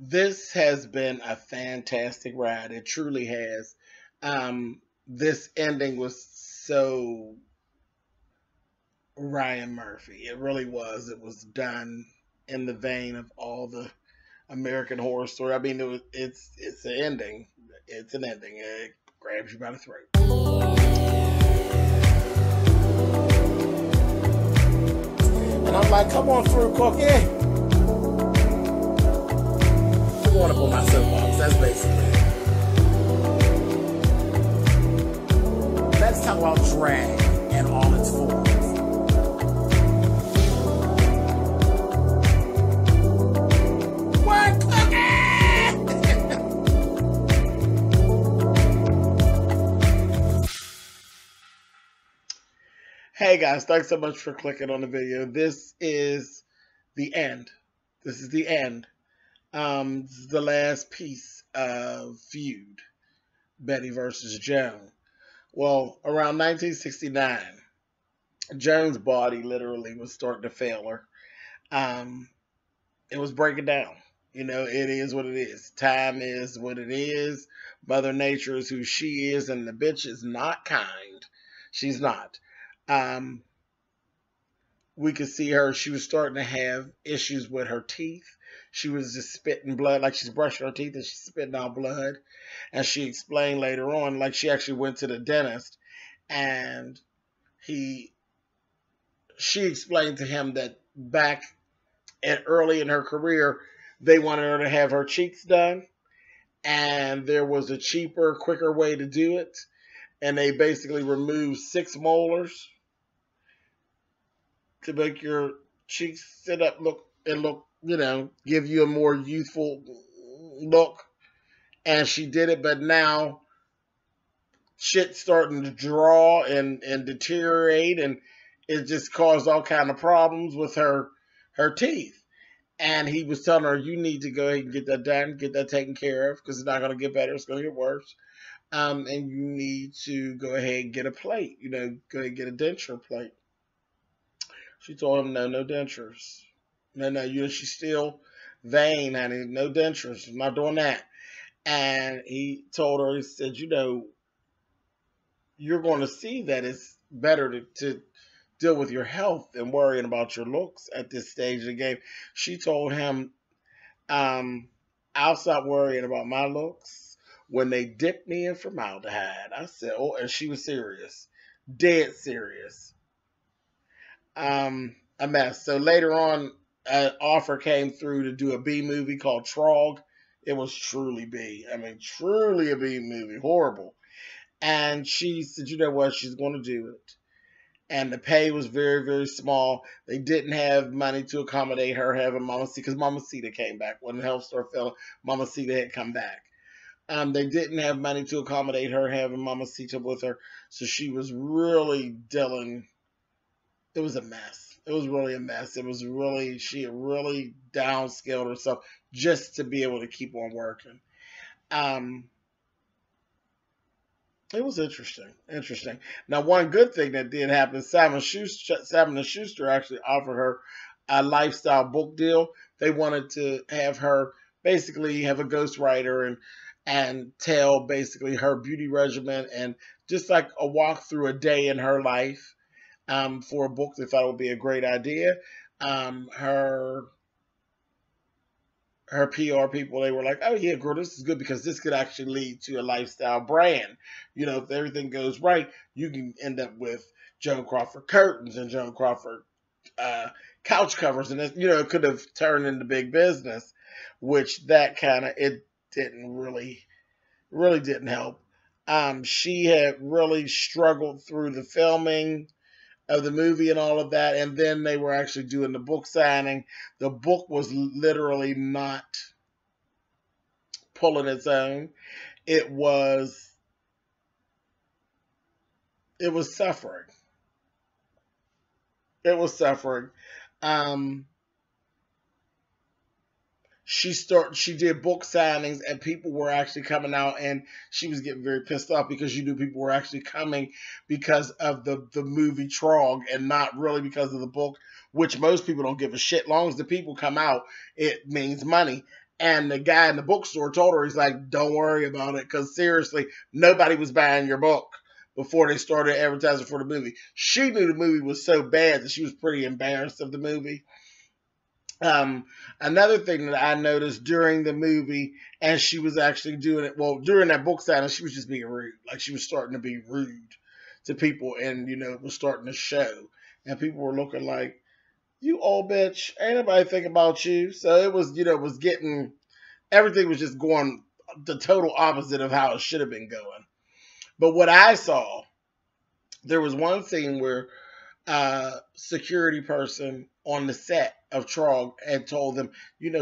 This has been a fantastic ride. It truly has. This ending was so Ryan Murphy. It really was. It was done in the vein of all the American Horror Story. I mean, it's an ending. It's an ending. It grabs you by the throat. And I'm like, come on through, Cookie. I'm going up on my soapbox. That's basically it. Let's talk about drag and all its forms. What, Hey guys, thanks so much for clicking on the video. This is the end. This is the end. This is the last piece of Feud, Bette versus Joan. Well, around 1969, Joan's body literally was starting to fail her. It was breaking down. You know, it is what it is. Time is what it is. Mother Nature is who she is, and the bitch is not kind. She's not. We could see her. She was starting to have issues with her teeth. She was just spitting blood, like she's brushing her teeth and she's spitting out blood. And she explained later on, like she actually went to the dentist, and she explained to him that back early in her career, they wanted her to have her cheeks done, and there was a cheaper, quicker way to do it. And they basically removed 6 molars to make your cheeks sit up, look, you know, give you a more youthful look. And she did it, but now shit's starting to draw and deteriorate, and it just caused all kind of problems with her teeth. And he was telling her, you need to go ahead and get that done, get that taken care of, because it's not going to get better, it's going to get worse. And you need to go ahead and get a plate, you know, go ahead and get a denture plate. She told him, no dentures. No, she's still vain, honey, no dentures, I'm not doing that. And he told her, he said, you know, you're going to see that it's better to deal with your health than worrying about your looks at this stage of the game. She told him, I'll stop worrying about my looks when they dip me in formaldehyde. I said, oh, and she was serious, dead serious. A mess. So later on, an offer came through to do a B movie called Trog. It was truly B. I mean, truly a B movie. Horrible. And she said, you know what? She's going to do it. And the pay was very, very small. They didn't have money to accommodate her having Mamacita, because Mamacita came back. When the health store fell, Mamacita had come back. They didn't have money to accommodate her having Mamacita with her. So she was really dealing. It was a mess. It was really a mess. It was really, she had really downscaled herself just to be able to keep on working. It was interesting. Now, one good thing that did happen, Simon & Schuster actually offered her a lifestyle book deal. They wanted to have her basically have a ghostwriter and tell basically her beauty regimen and just like a walk through a day in her life. For a book. They thought it would be a great idea. Her PR people, they were like, oh yeah, girl, this is good because this could actually lead to a lifestyle brand. You know, if everything goes right, you can end up with Joan Crawford curtains and Joan Crawford couch covers. And, it could have turned into big business, which it didn't really didn't help. She had really struggled through the filming of the movie and all of that, and then they were actually doing the book signing. The book was literally not pulling its own. It was suffering. It was suffering. She did book signings and people were actually coming out, and she was getting very pissed off because you knew people were actually coming because of the movie Trog and not really because of the book, which most people don't give a shit. As long as the people come out, it means money. And the guy in the bookstore told her, he's like, don't worry about it, because seriously, nobody was buying your book before they started advertising for the movie. She knew the movie was so bad that she was pretty embarrassed of the movie. Another thing that I noticed during the movie, and she was actually doing it, well, during that book signing, she was just being rude. Like, she was starting to be rude to people, and, it was starting to show. And people were looking like, you old bitch, ain't nobody think about you. So it was, it was getting, everything was just going the total opposite of how it should have been going. But what I saw, there was one scene where security person on the set of Trog had told them,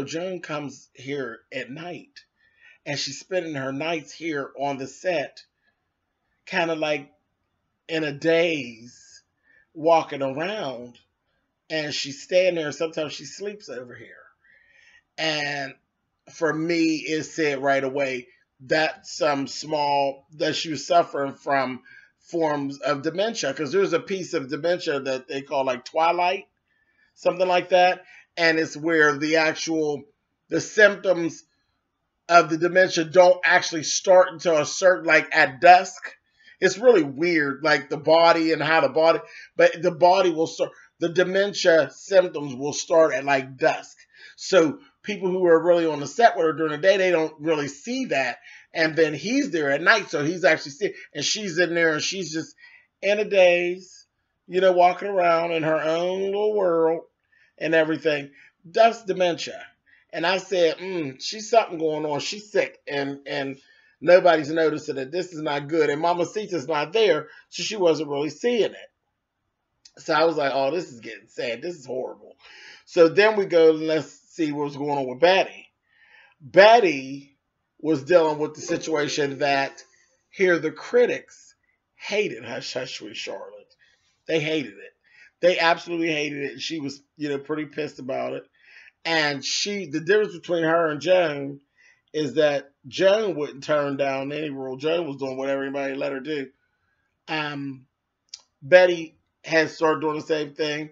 Joan comes here at night and she's spending her nights here on the set, kind of like in a daze, walking around, and she's staying there. Sometimes she sleeps over here. And for me, it said right away that that she was suffering from forms of dementia, because there's a piece of dementia that they call like twilight, something like that, and it's where the symptoms of the dementia don't actually start until a certain, like at dusk. It's really weird, like the body and how but the body will start, the dementia symptoms will start at like dusk. So people who are really on the set with her during the day, they don't really see that. And then he's there at night, so he's actually seeing, and she's in there, and she's just in a daze, walking around in her own little world and everything. That's dementia. And I said, she's something going on. She's sick, and nobody's noticing it. This is not good. And Mamacita's not there, so she wasn't really seeing it. So I was like, oh, this is getting sad. This is horrible. So then we go, let's see what's going on with Bette. Bette was dealing with the situation that here the critics hated Hush Hush Sweet Charlotte. They hated it. They absolutely hated it. And she was, pretty pissed about it. And the difference between her and Joan is that Joan wouldn't turn down any role. Joan was doing whatever anybody let her do. Bette had started doing the same thing,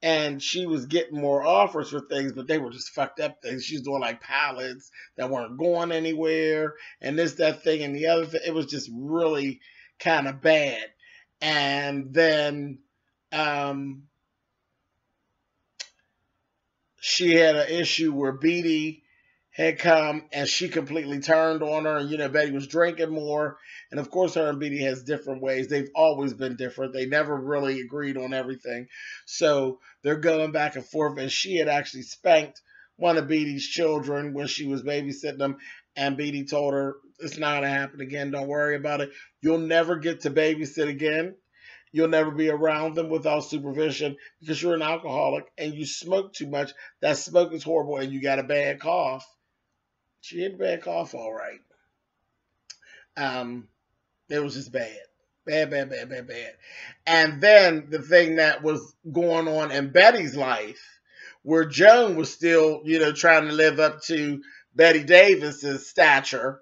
and she was getting more offers for things, but they were just fucked up things. She was doing like pilots that weren't going anywhere, and this, that thing, and the other thing. It was just really kind of bad. And then she had an issue where Bette had come, and she completely turned on her, and, Bette was drinking more. And, of course, her and Bette has different ways. They've always been different. They never really agreed on everything. So they're going back and forth, and she had actually spanked one of Bette's children when she was babysitting them, and Bette told her, it's not going to happen again. Don't worry about it. You'll never get to babysit again. You'll never be around them without supervision because you're an alcoholic and you smoke too much. That smoke is horrible, and you got a bad cough. She had a bad cough, all right. It was just bad. Bad. And then the thing that was going on in Bette's life, where Joan was still, trying to live up to Bette Davis's stature,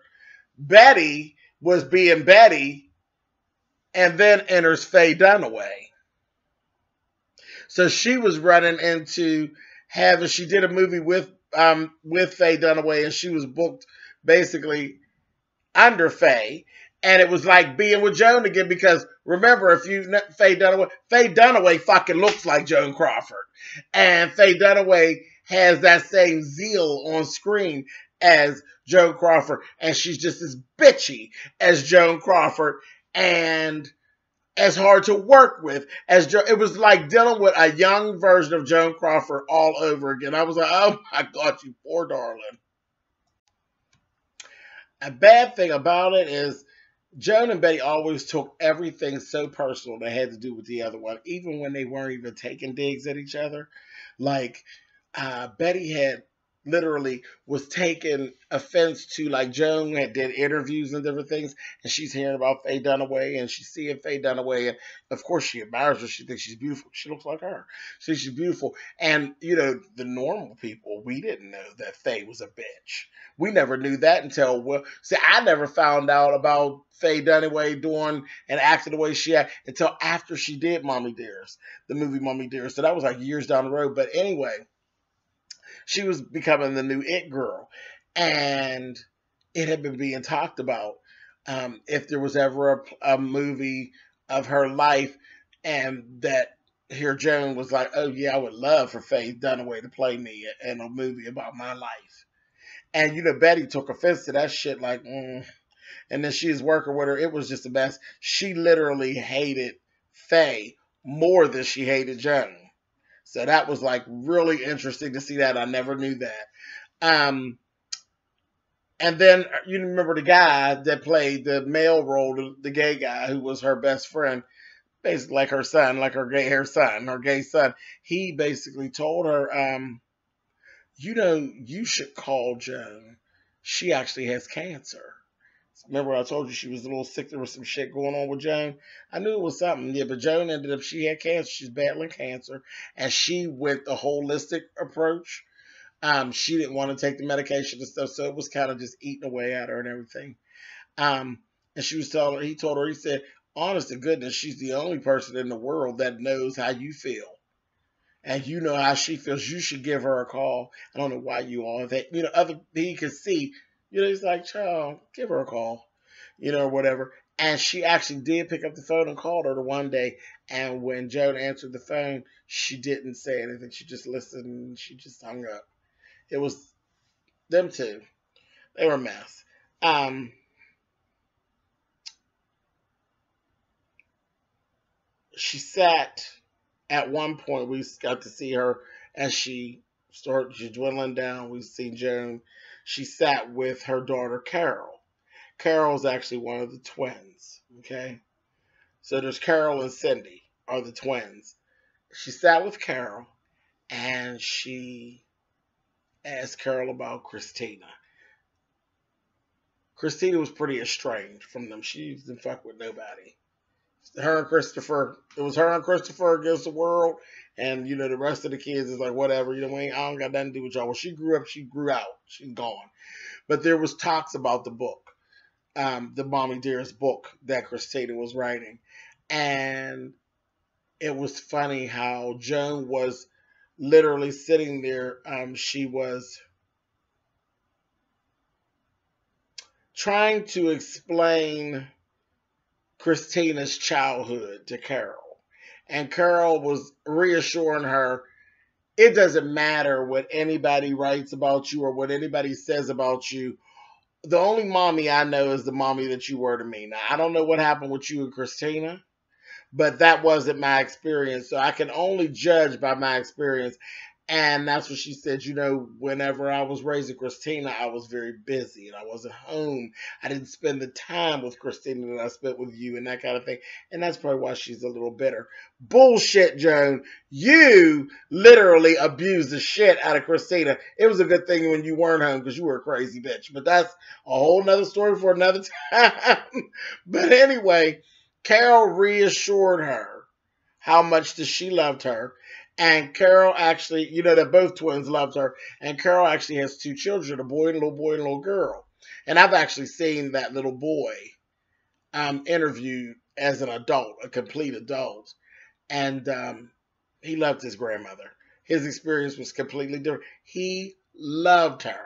Bette was being Bette, and then enters Faye Dunaway. So she was running into she did a movie with Faye Dunaway, and she was booked basically under Faye. And it was like being with Joan again, because remember, if you know Faye Dunaway fucking looks like Joan Crawford. And Faye Dunaway has that same zeal on screen as Joan Crawford. And she's just as bitchy as Joan Crawford, and as hard to work with as Joan. It was like dealing with a young version of Joan Crawford all over again. I was like, oh my God, you poor darling. A bad thing about it is Joan and Bette always took everything so personal that had to do with the other one, even when they weren't even taking digs at each other. Like, Bette had literally was taking offense to, like, Joan had did interviews and different things, and she's hearing about Faye Dunaway, and she's seeing Faye Dunaway, and of course she admires her. She thinks she's beautiful. She looks like her. So she's beautiful. And, the normal people, we didn't know that Faye was a bitch. We never knew that until, I never found out about Faye Dunaway doing and acting the way she acted until after she did Mommy Dearest, the movie Mommy Dearest. So that was like years down the road. But anyway, She was becoming the new it girl. And it had been being talked about. If there was ever a movie of her life, and that here Joan was like, oh yeah, I would love for Faith Dunaway to play me in a movie about my life. And Betty took offense to that shit, like, and then she was working with her. It was just a mess. She literally hated Faye more than she hated Joan. So that was like really interesting to see that. I never knew that. Um, and then you remember the guy that played the male role, the gay guy who was her best friend, basically like her son, like her gay son. He basically told her, you should call Joan. She actually has cancer. Remember I told you she was a little sick? There was some shit going on with Joan. I knew it was something. Yeah, but Joan ended up, she had cancer. She's battling cancer. And she went the holistic approach. She didn't want to take the medication and stuff, so it was kind of just eating away at her and everything. And she was telling her, he said, honest to goodness, she's the only person in the world that knows how you feel. And you know how she feels. You should give her a call. I don't know why you all that. He could see. He's like, child, give her a call. Or whatever. And she actually did pick up the phone and called her the one day. And when Joan answered the phone, she didn't say anything. She just listened and she just hung up. It was them two. They were a mess. She sat at one point. We got to see her as she's dwindling down. We've seen Joan. She sat with her daughter Carol. Carol's actually one of the twins. Okay, so there's Carol and Cindy are the twins. She sat with Carol and she asked Carol about Christina. Christina was pretty estranged from them. She didn't fuck with nobody. Her and Christopher, it was her and Christopher against the world, and the rest of the kids is like, whatever, I don't got nothing to do with y'all. Well, she grew up, she grew out, she's gone. But there was talks about the book, the Mommy Dearest book that Christina was writing, and it was funny how Joan was literally sitting there. She was trying to explain Christina's childhood to Carol. And Carol was reassuring her, it doesn't matter what anybody writes about you or what anybody says about you. The only mommy I know is the mommy that you were to me. Now, I don't know what happened with you and Christina, but that wasn't my experience. So I can only judge by my experience. And that's what she said. Whenever I was raising Christina, I was very busy and I wasn't home. I didn't spend the time with Christina that I spent with you and that kind of thing. And that's probably why she's a little bitter. Bullshit, Joan. You literally abused the shit out of Christina. It was a good thing when you weren't home because you were a crazy bitch. But that's a whole nother story for another time. But anyway, Carol reassured her how much that she loved her. And Carol actually, that both twins loved her. And Carol actually has two children, a boy and a little girl. And I've actually seen that little boy interviewed as an adult, a complete adult. And he loved his grandmother. His experience was completely different. He loved her,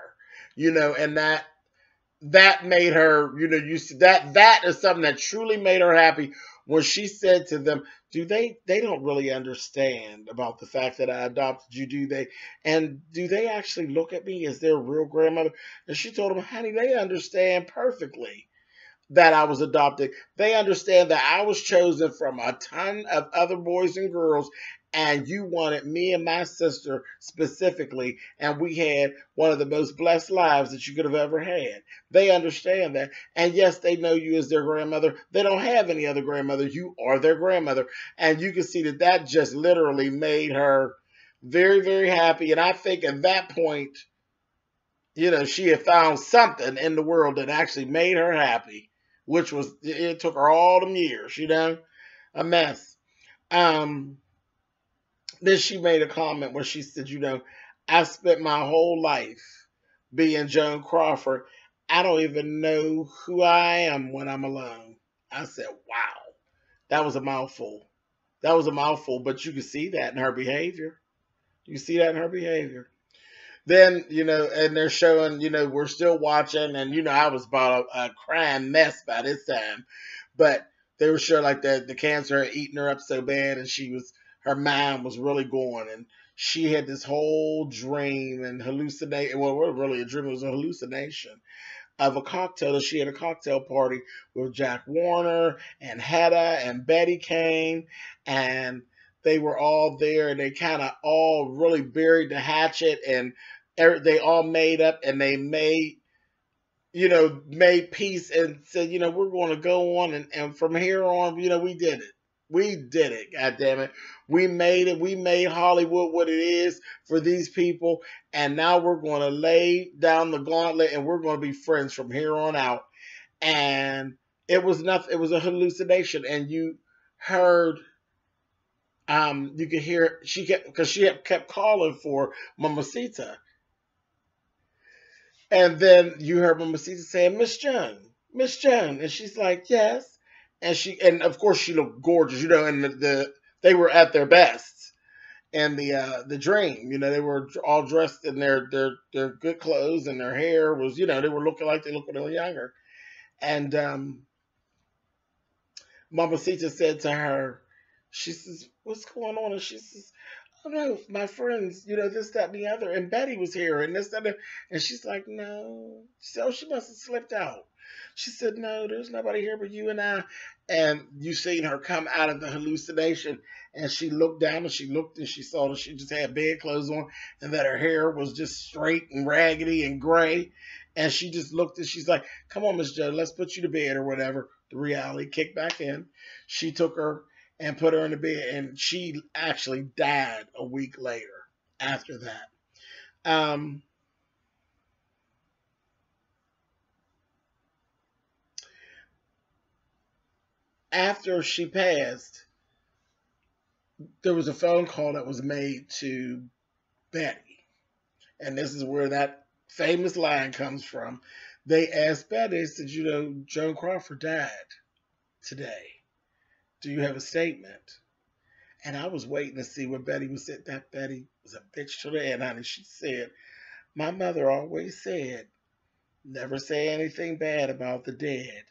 and that made her, you see, that is something that truly made her happy when she said to them, they don't really understand about the fact that I adopted you, do they? And do they actually look at me as their real grandmother? And she told them, honey, they understand perfectly that I was adopted. They understand that I was chosen from a ton of other boys and girls, and you wanted me and my sister specifically, and we had one of the most blessed lives that you could have ever had. They understand that. And yes, they know you as their grandmother. They don't have any other grandmother. You are their grandmother. And you can see that just literally made her very, very happy. And I think at that point, she had found something in the world that actually made her happy, which was, it took her all them years, a mess. Then she made a comment where she said, I spent my whole life being Joan Crawford. I don't even know who I am when I'm alone. I said, wow, that was a mouthful. That was a mouthful, but you can see that in her behavior. You see that in her behavior. then, and they're showing, we're still watching, and I was about a crying mess by this time, but they were showing like the cancer had eaten her up so bad, and her mind was really going, and she had this whole dream and hallucination. Well, it wasn't really a dream; it was a hallucination of a cocktail. She had a cocktail party with Jack Warner and Hedda and Betty came, and they were all there, and they kind of all really buried the hatchet, and they all made up, and they made peace and said, we're going to go on, and from here on, we did it. We did it, God damn it. We made it. We made Hollywood what it is for these people, and now we're going to lay down the gauntlet, and we're going to be friends from here on out. And it was nothing. It was a hallucination, and you heard, you could hear because she kept calling for Mamacita. And then you heard Mamacita saying, Miss Joan, Miss Joan. And she's like, yes. And of course she looked gorgeous, and they were at their best. And the dream, they were all dressed in their good clothes, and their hair was, they were looking like they looked a little younger. And Mamacita said to her, she says, what's going on? And she says, oh no, my friends, this, that, and the other. And Betty was here, and this, that, and she's like, no. She said, oh, she must have slipped out. She said, no, there's nobody here but you and I. And you seen her come out of the hallucination, and she looked down, and she looked, and she saw that she just had bed clothes on, and that her hair was just straight and raggedy and gray. And she just looked, and she's like, come on, Miss Joe, let's put you to bed or whatever. The reality kicked back in. She took her and put her in the bed, and she actually died a week later after that. After she passed, there was a phone call that was made to Betty, and this is where that famous line comes from. They asked Betty, said, Joan Crawford died today. Do you have a statement? And I was waiting to see what Betty was saying. That Betty was a bitch to the end, honey. She said, my mother always said, never say anything bad about the dead.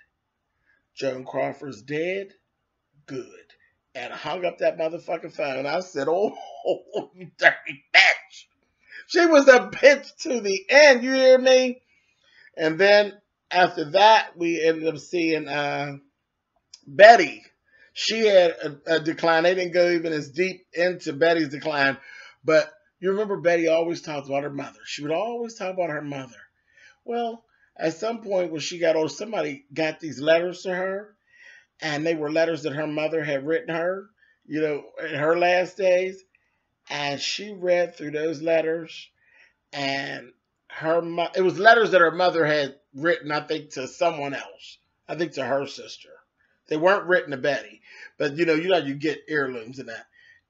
Joan Crawford's dead? Good. And hung up that motherfucking phone. I said, oh, you dirty bitch. She was a bitch to the end, you hear me? And then after that, we ended up seeing Betty. She had a decline. They didn't go even as deep into Betty's decline. But you remember Betty always talked about her mother. She would always talk about her mother. Well, at some point when she got older, somebody got these letters to her. And they were letters that her mother had written her, in her last days. And she read through those letters. And it was letters that her mother had written, I think, to someone else. I think to her sister. They weren't written to Betty, but you get heirlooms and that.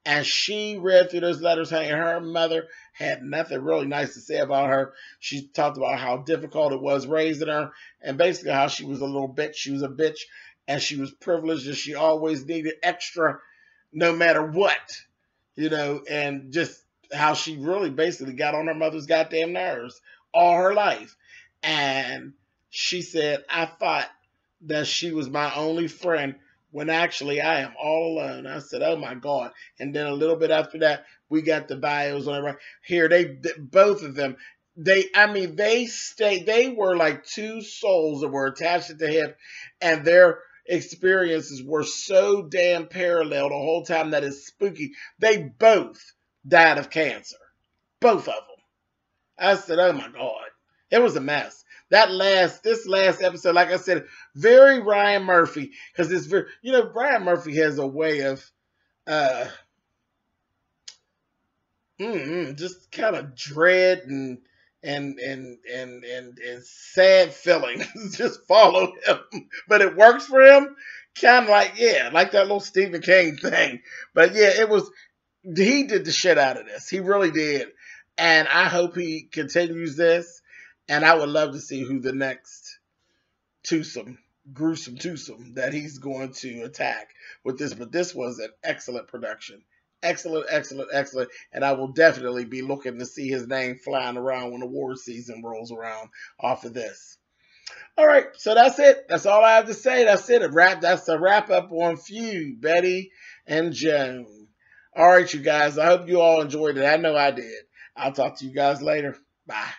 And she read through those letters, and her mother had nothing really nice to say about her. She talked about how difficult it was raising her, and basically how she was a little bitch. She was a bitch, and she was privileged, and she always needed extra, no matter what, and just how she really basically got on her mother's goddamn nerves all her life. And she said, I thought that she was my only friend when actually I am all alone. I said, oh my God. And then a little bit after that, we got the bios on it. Here, both of them, they were like two souls that were attached at the hip, and their experiences were so damn parallel the whole time that it's spooky. They both died of cancer. Both of them. I said, oh my God. It was a mess. This last episode, like I said, very Ryan Murphy, because it's very, Ryan Murphy has a way of, just kind of dread and sad feelings just follow him, but it works for him, kind of like that little Stephen King thing. But yeah, he did the shit out of this. He really did, and I hope he continues this. And I would love to see who the next gruesome twosome that he's going to attack with this. But this was an excellent production. Excellent, excellent, excellent. And I will definitely be looking to see his name flying around when award season rolls around off of this. All right, so that's it. That's all I have to say. That's it. That's a wrap up on Feud, Bette and Joan. All right, you guys. I hope you all enjoyed it. I know I did. I'll talk to you guys later. Bye.